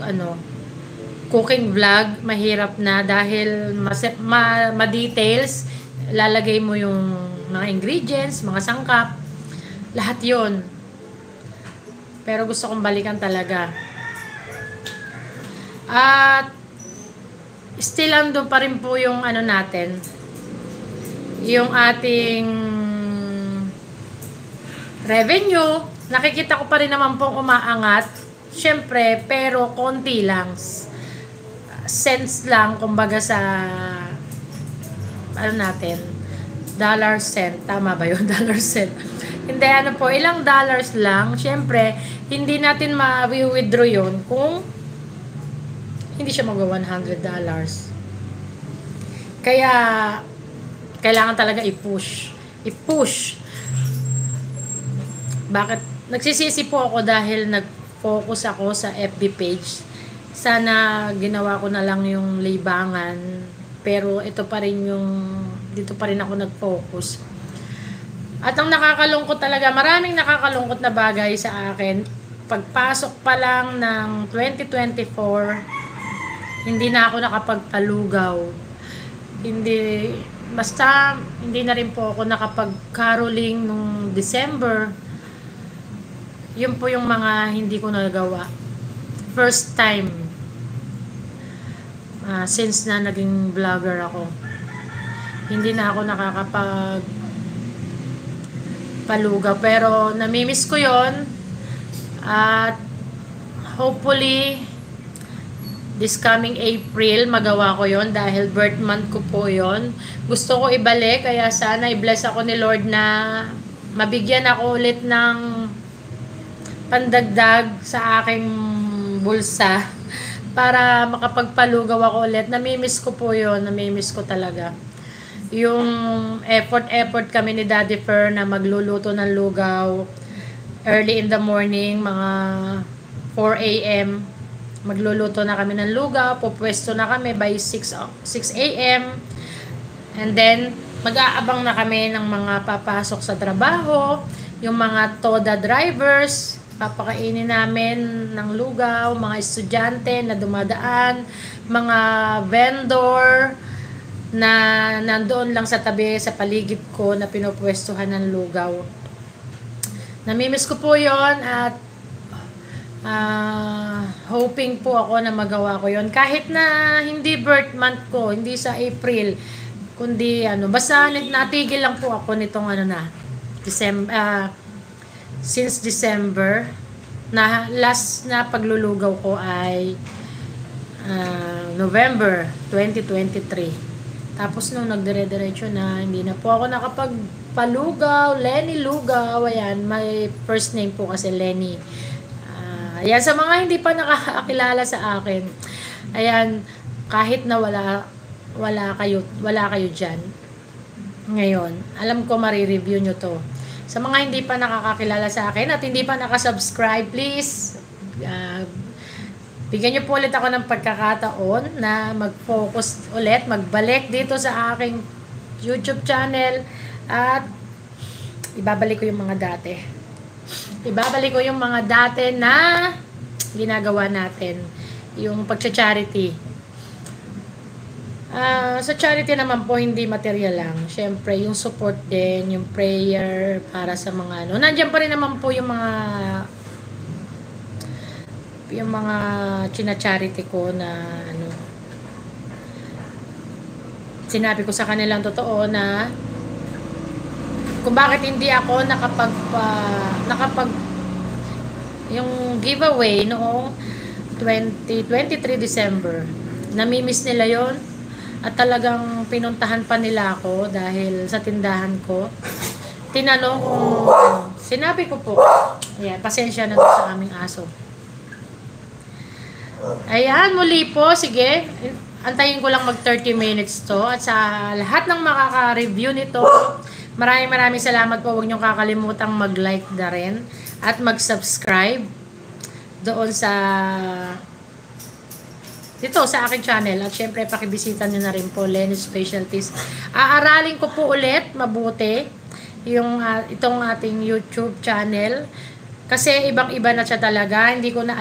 ano, cooking vlog, mahirap na dahil ma-details, lalagay mo yung mga ingredients, mga sangkap, lahat yon. Pero gusto kong balikan talaga. At still andun pa rin po yung ano natin, yung ating revenue. Nakikita ko pa rin naman pong umaangat. Syempre, pero konti lang. Cents lang, kumbaga sa ano natin, dollar cent. Tama ba yun? Dollar cent. Hindi, ano po, ilang dollars lang. Syempre, hindi natin ma-withdraw yun kung hindi siya mag-$100. Kaya, kailangan talaga i-push. I-push. Bakit? Nagsisisi po ako dahil nag-focus ako sa FB page. Sana ginawa ko na lang yung libangan. Pero ito pa rin yung, dito pa rin ako nag-focus. At ang nakakalungkot talaga, maraming nakakalungkot na bagay sa akin. Pagpasok pa lang ng 2024, hindi na ako nakapagpalugaw. Basta hindi na rin po ako nakapag-caroling nung December. Yun po yung mga hindi ko nagawa. First time since na naging vlogger ako. Hindi na ako nakakapag-palugaw. Pero namimiss ko yon. At hopefully this coming April, magawa ko yon dahil birth month ko po yon. Gusto ko ibalik, kaya sana i-bless ako ni Lord na mabigyan ako ulit ng pandagdag sa aking bulsa para makapagpalugaw ako ulit. Namimiss ko po yon, namimiss ko talaga. Yung effort kami ni Daddy Fer na magluluto ng lugaw early in the morning, mga 4 a.m. Magluluto na kami ng lugaw, pupwesto na kami by 6 a.m. And then, mag-aabang na kami ng mga papasok sa trabaho, yung mga TODA drivers, papakainin namin ng lugaw, mga estudyante na dumadaan, mga vendor na nandoon lang sa tabi, sa paligid ko na pinupwestuhan ng lugaw. Namimiss ko po yon at hoping po ako na magawa ko yon kahit na hindi birth month ko, hindi sa April, kundi basta natigil lang po ako nitong since December na last na paglulugaw ko ay November 2023. Tapos nung nagdire-diretso na, hindi na po ako nakapagpalugaw. Lenny Lugaw, ayan, my first name po kasi Lenny. Ayan, sa mga hindi pa nakakakilala sa akin, ayan, kahit na wala kayo dyan ngayon, alam ko marireview nyo to. Sa mga hindi pa nakakakilala sa akin at hindi pa nakasubscribe, please bigyan nyo po ulit ako ng pagkakataon na mag-focus ulit, magbalik dito sa aking YouTube channel at ibabalik ko yung mga dati. Ibabalik ko yung mga dati na ginagawa natin. Yung pagcha-charity. Sa charity naman po, hindi material lang. Siyempre, yung support din, yung prayer para sa mga nandiyan pa rin naman po yung mga china-charity ko na sinabi ko sa kanilang totoo na kung bakit hindi ako nakapag yung giveaway noong 23 December. Namimiss nila yon at talagang pinuntahan pa nila ako dahil sa tindahan ko. Tinanong kung sinabi ko po. Ayan, pasensya na sa aming aso. Ayan, muli po, sige. Antayin ko lang mag 30 minutes to. At sa lahat ng makaka-review nito, maraming salamat po. Huwag niyong kakalimutang mag-like na rin. At mag-subscribe doon dito sa aking channel. At syempre, pakibisita niyo na rin po Lenny Specialties. Aaralin ko po ulit, mabuti, itong ating YouTube channel. Kasi ibang-iba na siya talaga. Hindi ko na